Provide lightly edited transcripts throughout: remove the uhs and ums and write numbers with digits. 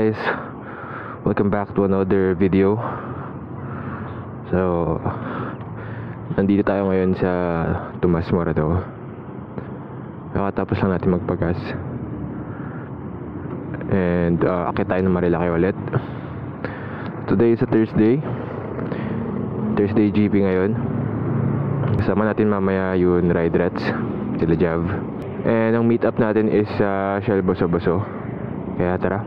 guys, welcome back to another video. So, nandito tayo ngayon sa Tomas Morato. Nakatapos lang natin magpagas. And akit tayo ng Marilaki ulit. Today is a Thursday GP ngayon. Kasama natin mamaya yung Ride Rats, sila Jav. And ang meet up natin is sa Shell Boso-Boso. Kaya tara.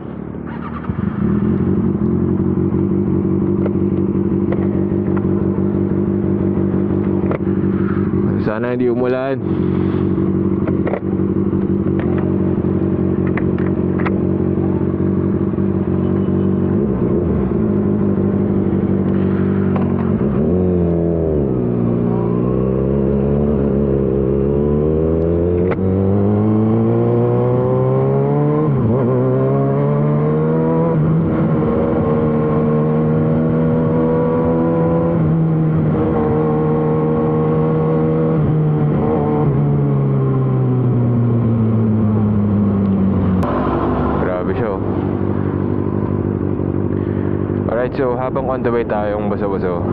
Sana hindi umulan. Alright, so habang on the way tayong Boso-Boso,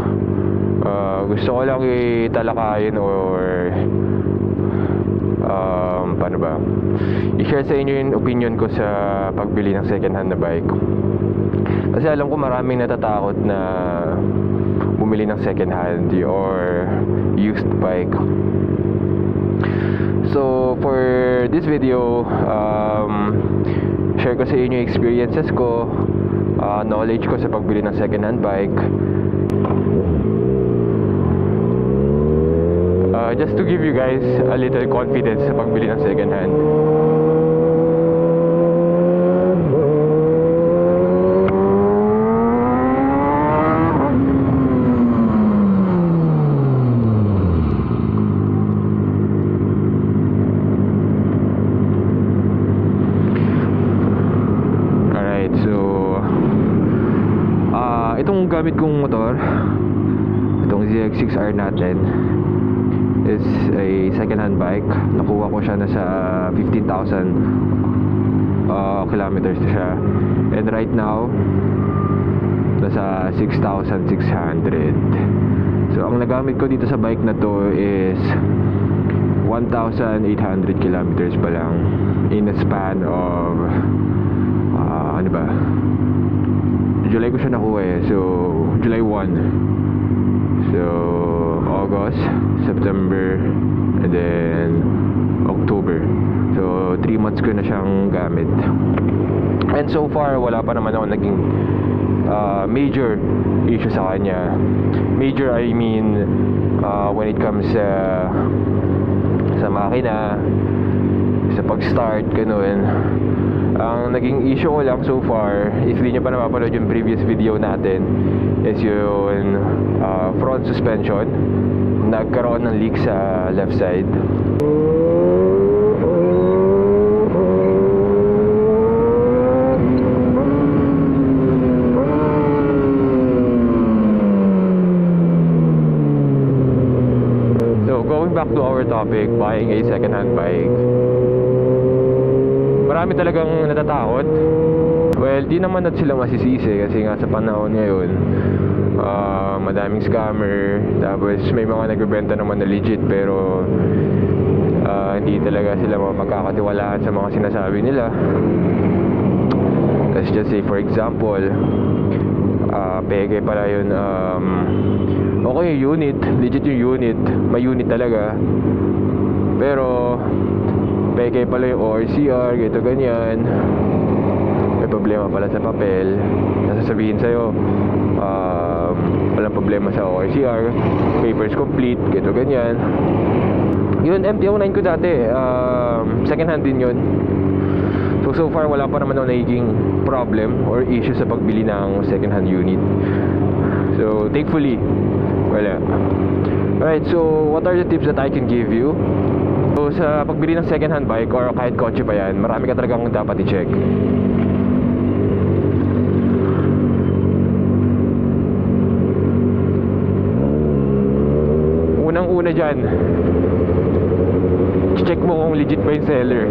gusto ko lang italakayin or paano ba, i-share sa inyo yung opinion ko sa pagbili ng second hand na bike. Kasi alam ko maraming natatakot na bumili ng second hand or used bike. So for this video, share ko sa inyo yung experiences ko, knowledge ko sa pagbili ng second hand bike, just to give you guys a little confidence sa pagbili ng second hand. Itong gamit kong motor, itong ZX6R natin, is a second hand bike. Nakuha ko siya na sa 15,000 kilometers na siya. And right now, nasa 6,600. So ang nagamit ko dito sa bike na to is 1,800 kilometers pa lang, in a span of ano ba, July ko siya nakuha eh. So, July 1. So, August, September, and then October. So, 3 months ko na siyang gamit. And so far, wala pa naman ako naging major issue sa kanya. Major, I mean, when it comes sa makina, sa pag-start, ganun. Ang naging issue ko lang so far, if hindi nyo pa napapanood yung previous video natin, is yung front suspension. Nagkaroon ng leak sa left side. So going back to our topic, buying a second-hand bike. Marami talagang natatakot. Well, di naman natin sila masisisi kasi nga sa panahon ngayon, madaming scammer. Tapos may mga nagbebenta naman na legit pero hindi talaga sila magkakatiwalaan sa mga sinasabi nila. Let's just say for example, peke pala yun, okay yung unit, legit yung unit, may unit talaga, pero peke pala yung ORCR, gito ganyan, may problema pala sa papel. Nasasabihin sa'yo, walang problema sa ORCR, papers complete, gito ganyan. Yun, MT-09 ko dati, second hand din yun. So far wala pa naman ako nagiging problem or issue sa pagbili ng second hand unit. So thankfully wala. Alright, so what are the tips that I can give you? So sa pagbili ng second hand bike or kahit kotse pa yan, marami ka talagang dapat i-check. Unang-una dyan, check mo kung legit ba yung seller.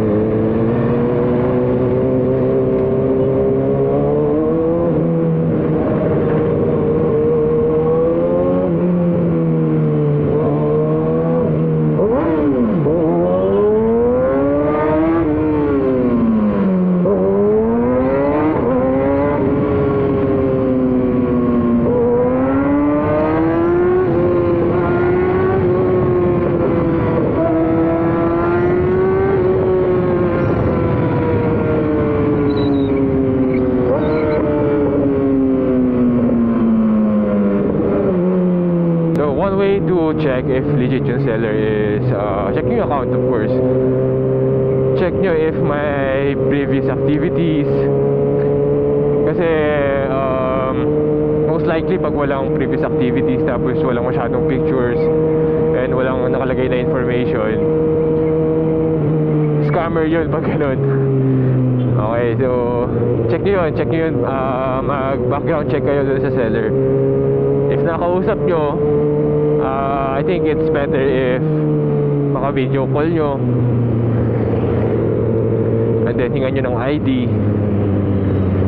way to check if legit yung seller is check yung account, of course. Check nyo if may previous activities. Kasi most likely pag walang previous activities tapos walang masyadong pictures and walang nakalagay na information, scammer yun pag ganun. Okay, so check nyo yun, mag background check kayo dun sa seller. If nakausap nyo, I think it's better if maka video call nyo and then hingan nyo ng ID.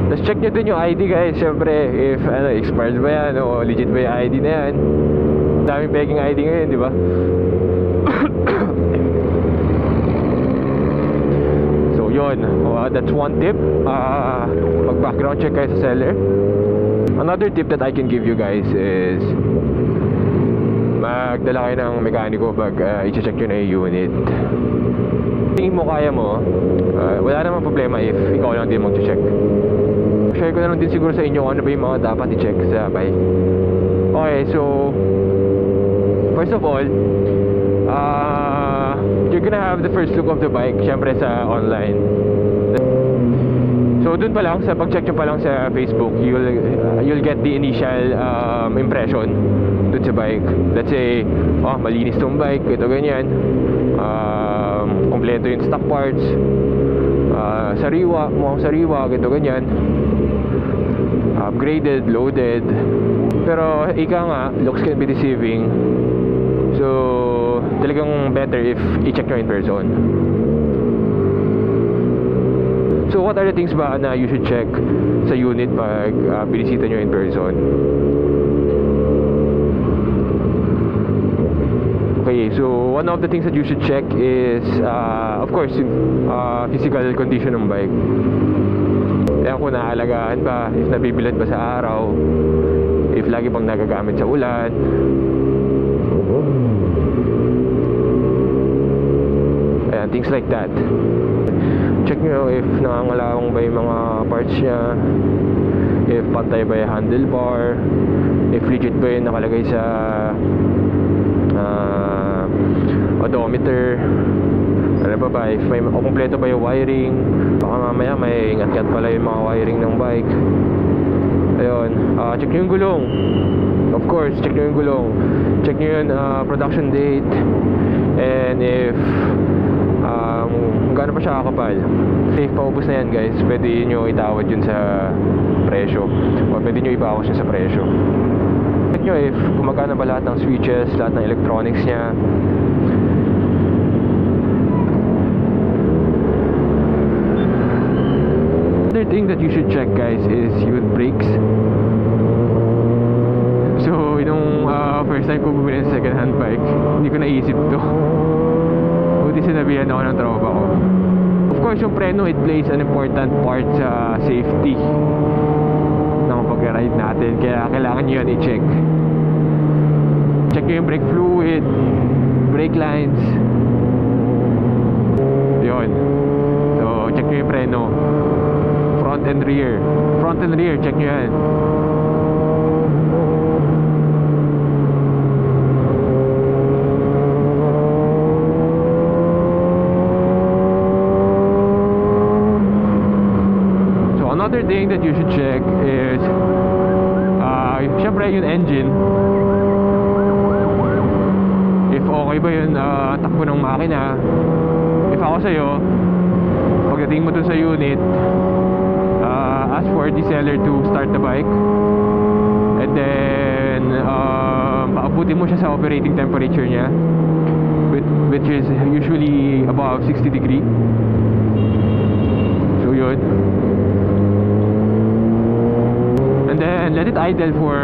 Tapos check nyo dun yung ID, guys. Siyempre, if expired ba yan o legit ba yung ID na yan. Daming peking ID ngayon, di ba? So yun, that's one tip. Mag background check kayo sa seller. Another tip that I can give you guys is magdala kayo ng mekaniko pag i-check nyo na yung unit. Tingin mo kaya mo, wala namang problema if ikaw lang din mag-check. Share ko na lang din siguro sa inyo ano ba yung mga dapat i-check sa bike. Okay, so first of all, you're gonna have the first look of the bike syempre sa online. So dun pa lang, sa pag-check nyo pa lang sa Facebook, you'll get the initial impression dun sa bike. Let's say, malinis tong bike, ito ganyan, kompleto yung stock parts, sariwa, mukhang sariwa, ito ganyan, upgraded, loaded. Pero ika nga, looks can be deceiving. So talagang better if i-check nyo in person. So what are the things ba na you should check sa unit pag binisita nyo in person? Okay, so one of the things that you should check is of course physical condition ng bike. Kaya kung naalagaan ba, if nabibilad ba sa araw, if lagi bang nagagamit sa ulan. Ayan, things like that. Check nyo if nangangalawang ba yung mga parts nya, if pantay ba yung handlebar, if legit ba yung nakalagay sa odometer, ano pa ba, if may kompleto ba yung wiring. Baka mamaya may ingat-ingat pala yung mga wiring ng bike. Ayun, check nyo yung gulong. Of course, check nyo yung gulong. Check nyo yung production date. And if gaano pa siya kakapal. If paubos na yan, guys, pwede nyo itawad yun sa presyo, o pwede nyo ibawas yun sa presyo. Check nyo if gumagana ba lahat ng switches, lahat ng electronics nya. Another thing that you should check, guys, is yung brakes. So yung first time ko bumili ng second hand bike, hindi ko naisip to. Buti sinabihan ako ng tropa ko. Of course, yung preno, it plays an important part sa safety ng pag-ride natin, kaya kailangan nyo yan i-check. Check nyo yung brake fluid, brake lines, yun. So check nyo yung preno, front and rear, check nyo yan. Another thing that you should check is syempre yung engine, if okay ba yun takbo ng makina. If ako sa'yo, pagdating mo dun sa unit, ask for the seller to start the bike, and then paabutin mo siya sa operating temperature nya, which is usually above 60 degree. So yun. And then let it idle for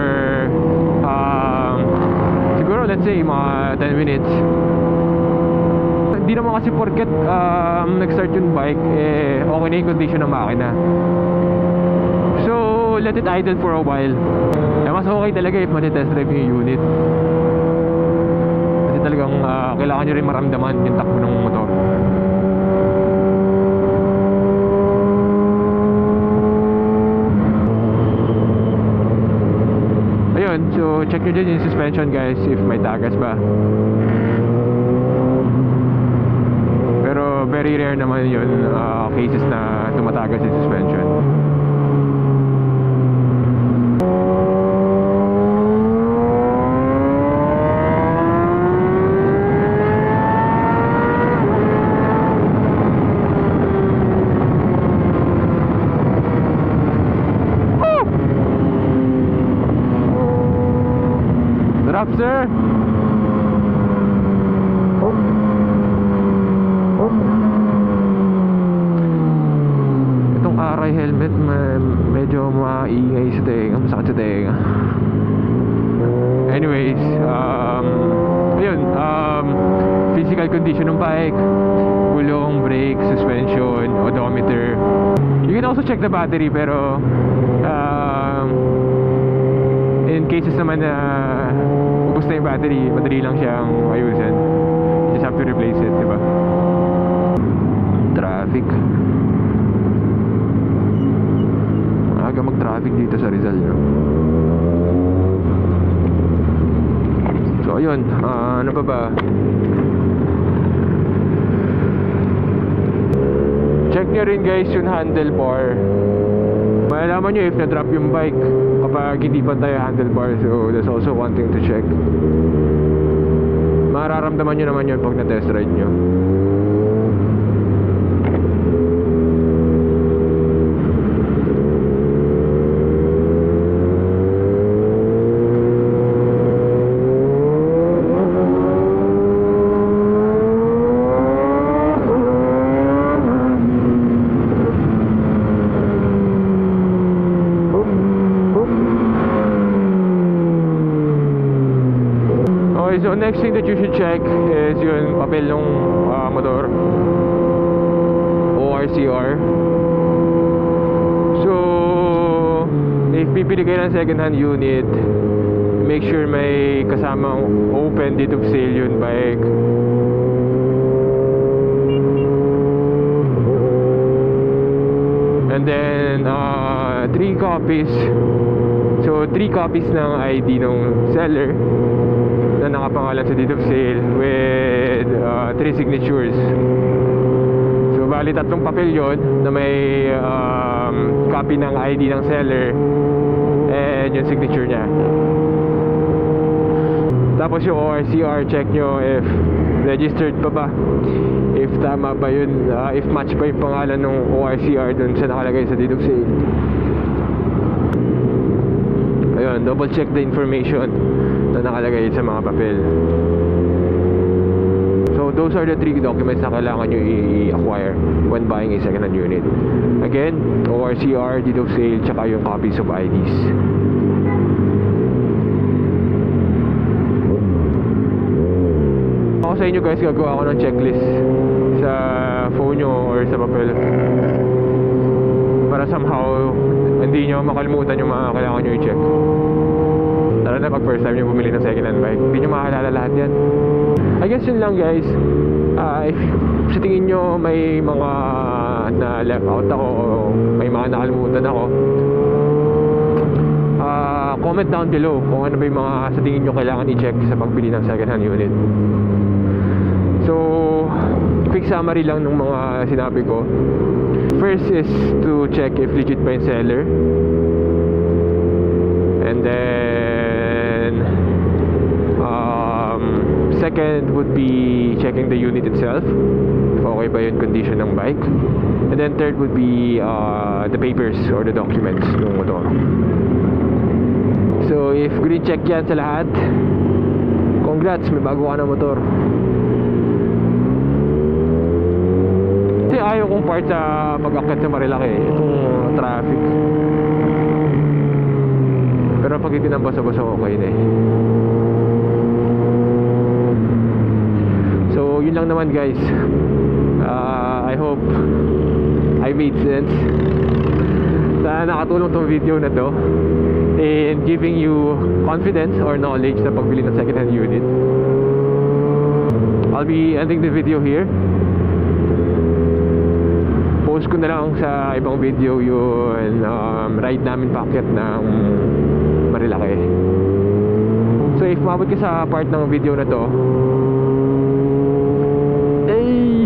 siguro let's say mga 10 minutes. Hindi naman kasi porket nag-start yung bike okay na yung condition ng makina. So let it idle for a while. Mas okay talaga if matitest drive yung unit, kasi talagang kailangan nyo rin maramdaman yung takbo ng motor. yun, so check nyo dyan yung suspension guys, if may tagas ba. Pero very rare naman yun, cases na tumatagas yung suspension. Drop, sir. Itong Arai helmet medyo maingay sa tenga, masakit sa tenga. Anyways, ayun, physical condition ng bike, gulong, brake, suspension, odometer. You can also check the battery, pero in cases naman na ubos na yung battery, madali lang siyang ayusin. Just have to replace it, diba? Traffic. Maaga mag-traffic dito sa Rizal, no? So, ayun. Ano pa ba? Check nyo rin guys yung handlebar. Malalaman nyo if na-drop yung bike kapag hindi pa tayo handlebar. So that's also one thing to check. Mararamdaman nyo naman yun pag na-test ride nyo. So next thing that you should check is yung papel ng motor, ORCR. So if pipili kayo ng second hand unit, make sure may kasamang open date of sale yun bike. And then 3 copies. So 3 copies ng ID ng seller na nakapangalan sa deed of sale with 3 signatures. So bali 3 papel yun na may copy ng ID ng seller and yung signature niya. Tapos yung ORCR, check nyo if registered pa ba, if tama ba yun, if match pa yung pangalan ng ORCR dun sa nakalagay sa deed of sale. Ayun, double check the information na nakalagay sa mga papel. So those are the 3 documents na kailangan nyo i-acquire when buying a second hand unit. Again, ORCR, deed of sale, tsaka yung copies of IDs. Ako sa inyo guys, gagawa ako ng checklist sa phone nyo or sa papel para somehow hindi nyo makalimutan yung mga kailangan nyo i-check. Tara na, pag first time nyo bumili ng second hand bike, hindi nyo makakalala lahat yan. I guess yun lang guys. If sa tingin nyo may mga na left out ako o may mga nakalimutan ako, comment down below kung ano ba yung mga sa tingin nyo kailangan i-check sa pagbili ng second hand unit. So quick summary lang ng mga sinabi ko. First is to check if legit pa yung seller, and then second would be checking the unit itself, if okay ba yung condition ng bike, and then third would be the papers or the documents ng motor. So if green check yan sa lahat, congrats, may bago ka na motor. Kasi ayaw kong part sa pag-akyat sa Marilaki, itong traffic. Pero pag hindi nang basa-basa, okay na eh. So yun lang naman guys. I hope I made sense. Sana nakatulong tong video na to in giving you confidence or knowledge sa pagbili ng second hand unit. I'll be ending the video here. Post ko na lang sa ibang video yung ride namin paakyat ng Marilaki. umabot ka sa part ng video na to. Hey!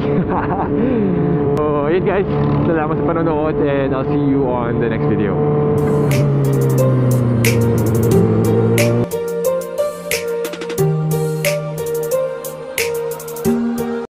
So, yun guys. Salamat sa panonood and I'll see you on the next video.